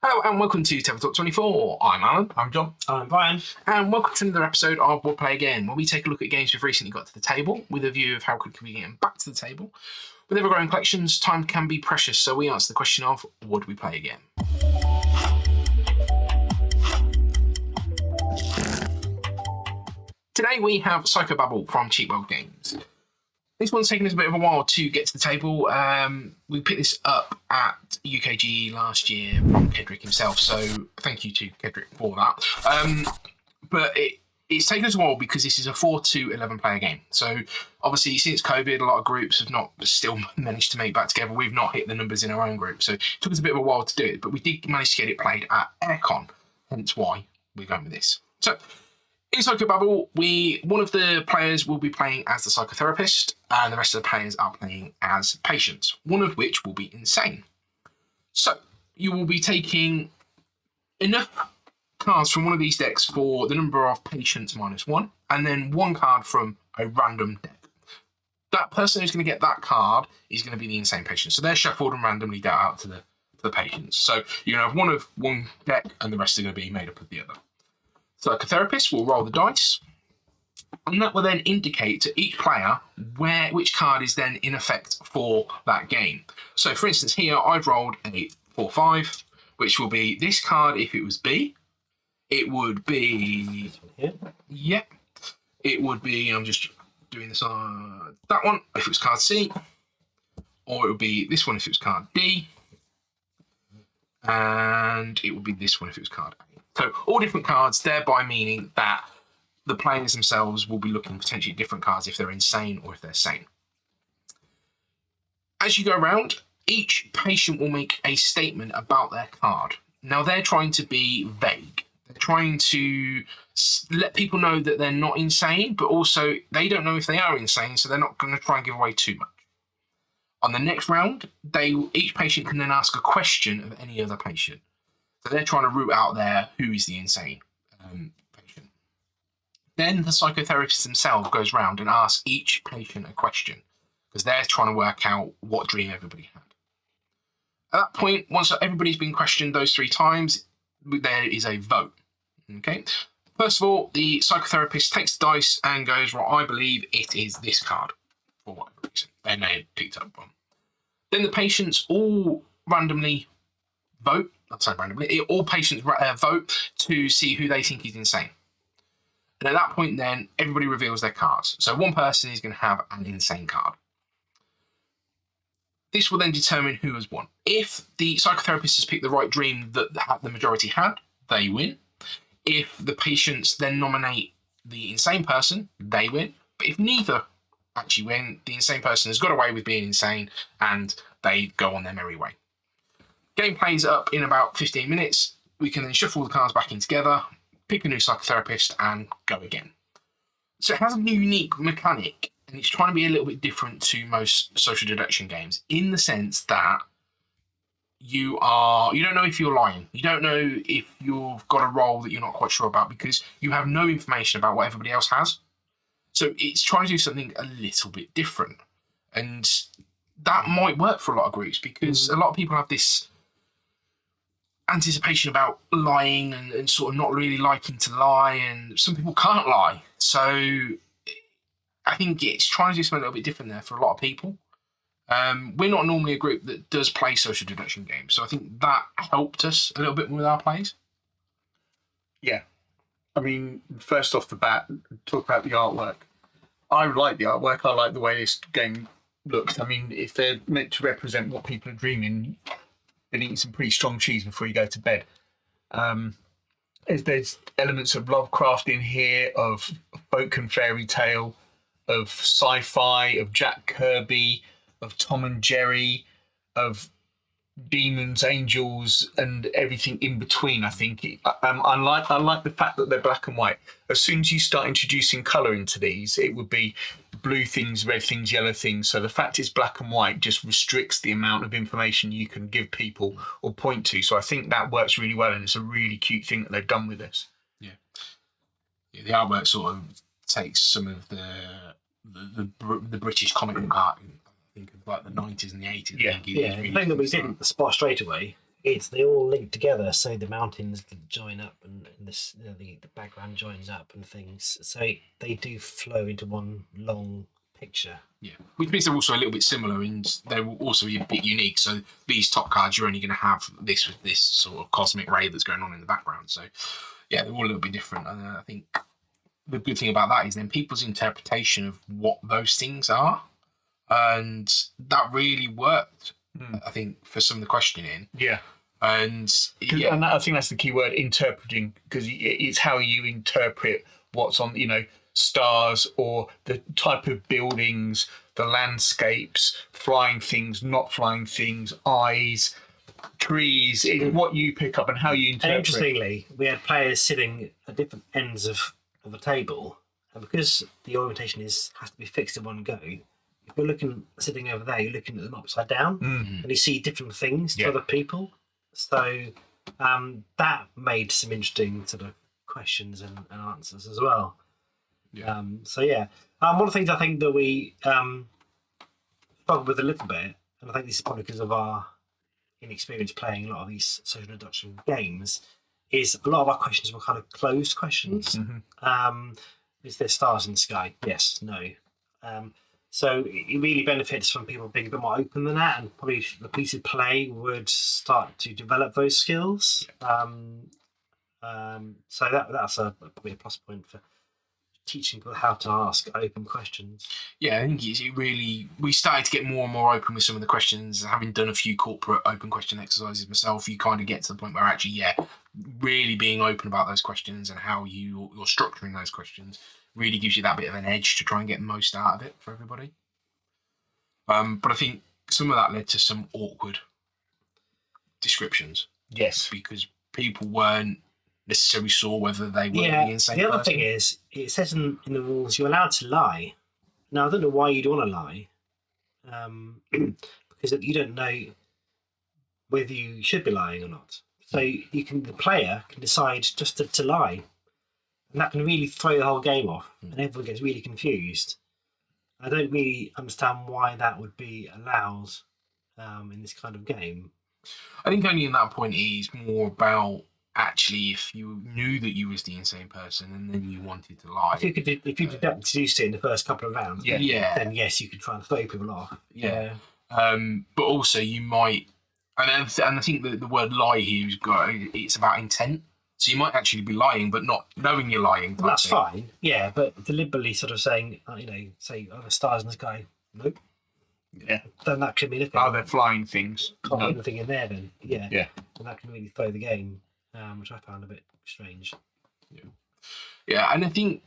Hello and welcome to Tabletop 24. I'm Alan. I'm John. I'm Brian. And welcome to another episode of We'll Play Again, where we take a look at games we've recently got to the table with a view of how quickly we get them back to the table. With ever-growing collections, time can be precious, so we answer the question of, would we play again? Today we have Psychobabble from Pschobabble Games. This one's taken us a bit of a while to get to the table. We picked this up at UKGE last year from Kedrick himself, so thank you to Kedrick for that. But it's taken us a while because this is a 4 to 11 player game. So obviously since COVID, a lot of groups have not still managed to make back together. We've not hit the numbers in our own group, so it took us a bit of a while to do it, but we did manage to get it played at Aircon, hence why we're going with this. So in Psychobabble, one of the players will be playing as the psychotherapist, and the rest of the players are playing as patients, one of which will be insane. So you will be taking enough cards from one of these decks for the number of patients -1, and then one card from a random deck. That person who's going to get that card is going to be the insane patient. So they're shuffled and randomly dealt out to the patients. So you're going to have one of one deck, and the rest are going to be made up of the other. Psychotherapist will roll the dice, and that will then indicate to each player which card is then in effect for that game. So for instance here I've rolled a 4-5, which will be this card if it was B. It would be it would be, I'm just doing this on that one if it was card C, or it would be this one if it was card D, and it would be this one if it was card A. So all different cards, thereby meaning that the players themselves will be looking potentially at different cards if they're insane or if they're sane. As you go around, each patient will make a statement about their card. Now they're trying to be vague. They're trying to let people know that they're not insane, but also they don't know if they are insane, so they're not going to try and give away too much. On the next round, each patient can then ask a question of any other patient. So they're trying to root out there who is the insane patient. Then the psychotherapist themselves goes round and asks each patient a question, because they're trying to work out what dream everybody had. At that point, once everybody's been questioned those 3 times, there is a vote. Okay. First of all, the psychotherapist takes the dice and goes, "Well, I believe it is this card," for whatever reason. Then they picked up one. Then the patients all randomly vote. Not so randomly. All patients vote to see who they think is insane. And at that point, then everybody reveals their cards. So one person is going to have an insane card. This will then determine who has won. If the psychotherapist has picked the right dream that the majority had, they win. If the patients then nominate the insane person, they win. But if neither actually win, the insane person has got away with being insane and they go on their merry way. Game plays up in about 15 minutes. We can then shuffle the cards back in together, pick a new psychotherapist, and go again. So it has a unique mechanic, and it's trying to be a little bit different to most social deduction games in the sense that you don't know if you're lying. You don't know if you've got a role that you're not quite sure about because you have no information about what everybody else has. So it's trying to do something a little bit different. And that might work for a lot of groups because a lot of people have this anticipation about lying and sort of not really liking to lie, and some people can't lie. So I think it's trying to do something a little bit different there for a lot of people. We're not normally a group that does play social deduction games, so I think that helped us a little bit with our plays. Yeah. I mean, first off the bat, talk about the artwork. I like the artwork. I like the way this game looks. I mean, if they're meant to represent what people are dreaming, then eat some pretty strong cheese before you go to bed. There's elements of Lovecraft in here, of folk and fairy tale, of sci-fi, of Jack Kirby, of Tom and Jerry, of demons, angels, and everything in between. I think I like the fact that they're black and white. As soon as you start introducing colour into these, it would be blue things, red things, yellow things. So the fact it's black and white just restricts the amount of information you can give people or point to. So I think that works really well, and it's a really cute thing that they've done with this. Yeah, the artwork sort of takes some of the British comic book art. Think of like the 90s and the 80s. The thing that we didn't spot straight away it's they all link together. So the mountains join up, and this the background joins up and things. So they do flow into one long picture. Yeah, which means they're also a little bit similar, and they will also be a bit unique. So these top cards, you're only going to have this with this sort of cosmic ray that's going on in the background. So yeah, they're all a little bit different. And I think the good thing about that is then people's interpretation of what those things are, and that really worked. I think for some of the questioning. Yeah. And And I think that's the key word, interpreting, because it's how you interpret what's on, stars or the type of buildings, the landscapes, flying things, not flying things, eyes, trees. It's what you pick up and how you interpret. And interestingly, we had players sitting at different ends of a table, and because the orientation has to be fixed in one go. If you're sitting over there, you're looking at them upside down, and you see different things to other people. So that made some interesting sort of questions and answers as well. Yeah. One of the things I think that we struggled with a little bit, and I think this is probably because of our inexperience playing a lot of these social deduction games, is a lot of our questions were kind of closed questions. Is there stars in the sky? Yes, no. So it really benefits from people being a bit more open than that, and probably the piece of play would start to develop those skills. So that's probably a plus point for teaching people how to ask open questions. Yeah, I think we started to get more and more open with some of the questions. Having done a few corporate open question exercises myself, you kind of get to the point where actually, really being open about those questions and how you're structuring those questions really gives you that bit of an edge to try and get the most out of it for everybody. But I think some of that led to some awkward descriptions. Yes. Because people weren't necessarily sure whether they were the insane The other person. thing is, it says in the rules you're allowed to lie. Now, I don't know why you'd want to lie, because you don't know whether you should be lying or not. So the player can decide just to lie. And that can really throw the whole game off, and everyone gets really confused. I don't really understand why that would be allowed in this kind of game. I think only in that point it is more about actually if you knew that you was the insane person and then you wanted to lie. If you deduced it in the first couple of rounds, then yes, you could try and throw people off. Yeah. But also you might, and I think that the word lie here it's about intent. So you might actually be lying, but not knowing you're lying. Well, that's fine. Yeah, but deliberately sort of saying, say, the stars in the sky. Nope. Yeah. Then that could be anything. Are there flying things? Can't put anything in there then. Yeah. Yeah. And that can really throw the game, which I found a bit strange. Yeah, and I think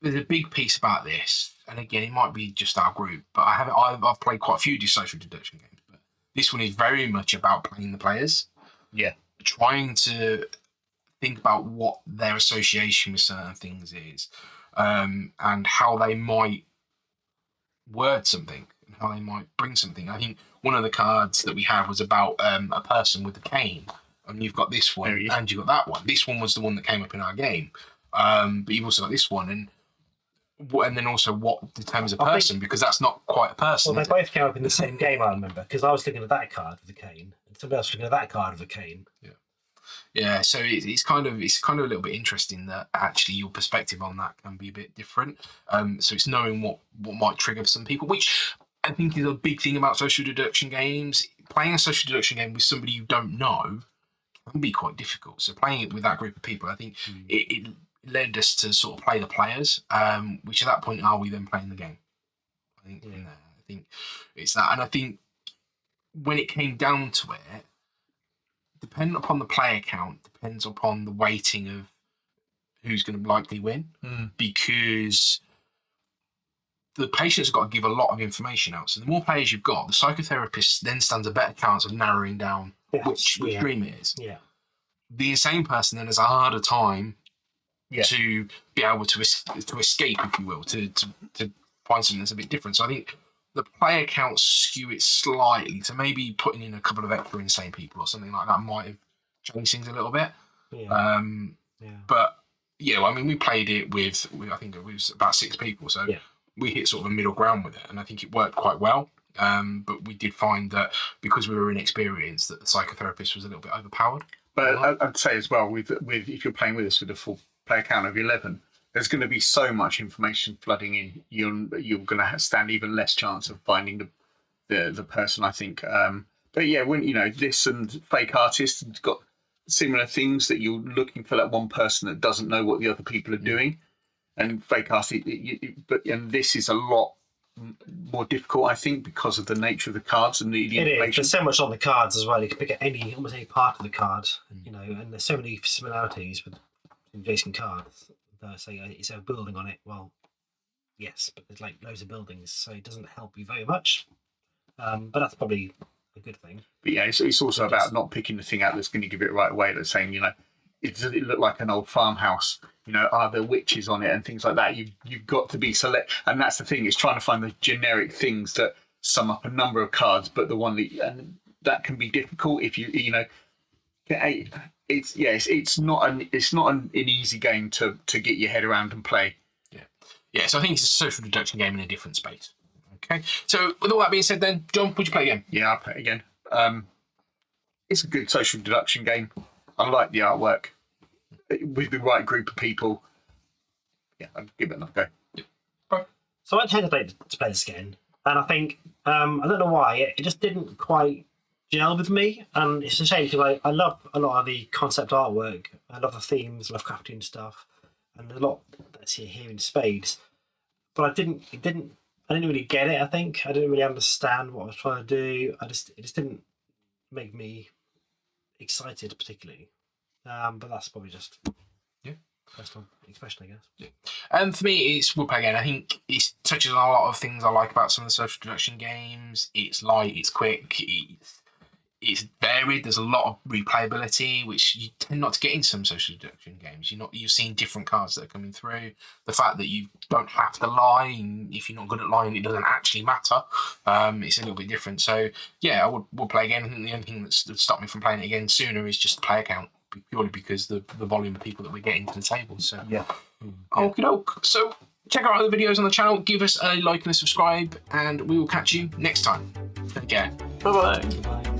there's a big piece about this, and again, it might be just our group, but I've played quite a few social deduction games, but this one is very much about playing the players. Yeah. Trying to think about what their association with certain things is, and how they might word something and how they might bring something. I think one of the cards that we had was about a person with a cane, and you've got this one and you've got that one. This one was the one that came up in our game, but you've also got this one, and then also what determines a person, because that's not quite a person. Well, they both came up in the same game, I remember, because I was looking at that card with a cane, and somebody else was looking at that card with a cane. Yeah, so it's kind of a little bit interesting that actually your perspective on that can be a bit different. So it's knowing what might trigger some people, which I think is a big thing about social deduction games. Playing a social deduction game with somebody you don't know can be quite difficult. So playing it with that group of people, I think it led us to sort of play the players, which at that point are we then playing the game? I think from there, I think it's that, and I think when it came down to it, depending upon the player count, depends upon the weighting of who's going to likely win, because the patient's got to give a lot of information out. So the more players you've got, the psychotherapist then stands a better chance of narrowing down which dream it is. Yeah. The insane person then has a harder time to be able to escape, if you will, to find something that's a bit different. So I think the player counts skew it slightly, so maybe putting in a couple of extra insane people or something like that might have changed things a little bit. But I mean, we played it with I think it was about 6 people, so we hit sort of a middle ground with it, and I think it worked quite well. but we did find that because we were inexperienced, that the psychotherapist was a little bit overpowered. But I'd say as well, with if you're playing with us with a full player count of 11, there's going to be so much information flooding in. You're going to stand even less chance of finding the person, I think. But yeah, when this and Fake Artist has got similar things, that you're looking for that one person that doesn't know what the other people are doing, and Fake Artist. And this is a lot more difficult, I think, because of the nature of the cards and the information. It is. There's so much on the cards as well. You can pick at almost any part of the card, and there's so many similarities with adjacent cards. Say it's a building on it. Well, yes, but there's like loads of buildings, so it doesn't help you very much. But that's probably a good thing. But yeah, it's also about not picking the thing out that's going to give it right away. That's saying, does it look like an old farmhouse? Are there witches on it and things like that? You've got to be select, and that's the thing. It's trying to find the generic things that sum up a number of cards, but the one that can be difficult if it's not an easy game to get your head around and play. Yeah. So I think it's a social deduction game in a different space. Okay. So with all that being said, then John, would you play again? Yeah, I'll play it again. It's a good social deduction game. I like the artwork. With the right group of people, yeah, I'd give it another go. So I went to play this again, and I think I don't know why it just didn't quite gel with me, and it's a shame because I love a lot of the concept artwork. I love the themes, Lovecraftian stuff, and a lot that's here in spades. But I didn't really get it. I think I didn't really understand what I was trying to do. It just didn't make me excited particularly. But that's probably just personal expression, I guess. Yeah. For me, it's we'll play again. I think it touches on a lot of things I like about some of the social deduction games. It's light, it's quick, it's varied. There's a lot of replayability, which you tend not to get in some social deduction games. You're seeing different cards that are coming through. The fact that you don't have to lie, and if you're not good at lying, it doesn't actually matter. It's a little bit different. So yeah, we'll play again. I think the only thing that's stopped me from playing it again sooner is just the player count, purely because the volume of people that we're getting to the table. So yeah. Okie doke. So check out other videos on the channel. Give us a like and a subscribe, and we will catch you next time. Take care. Bye-bye. Bye.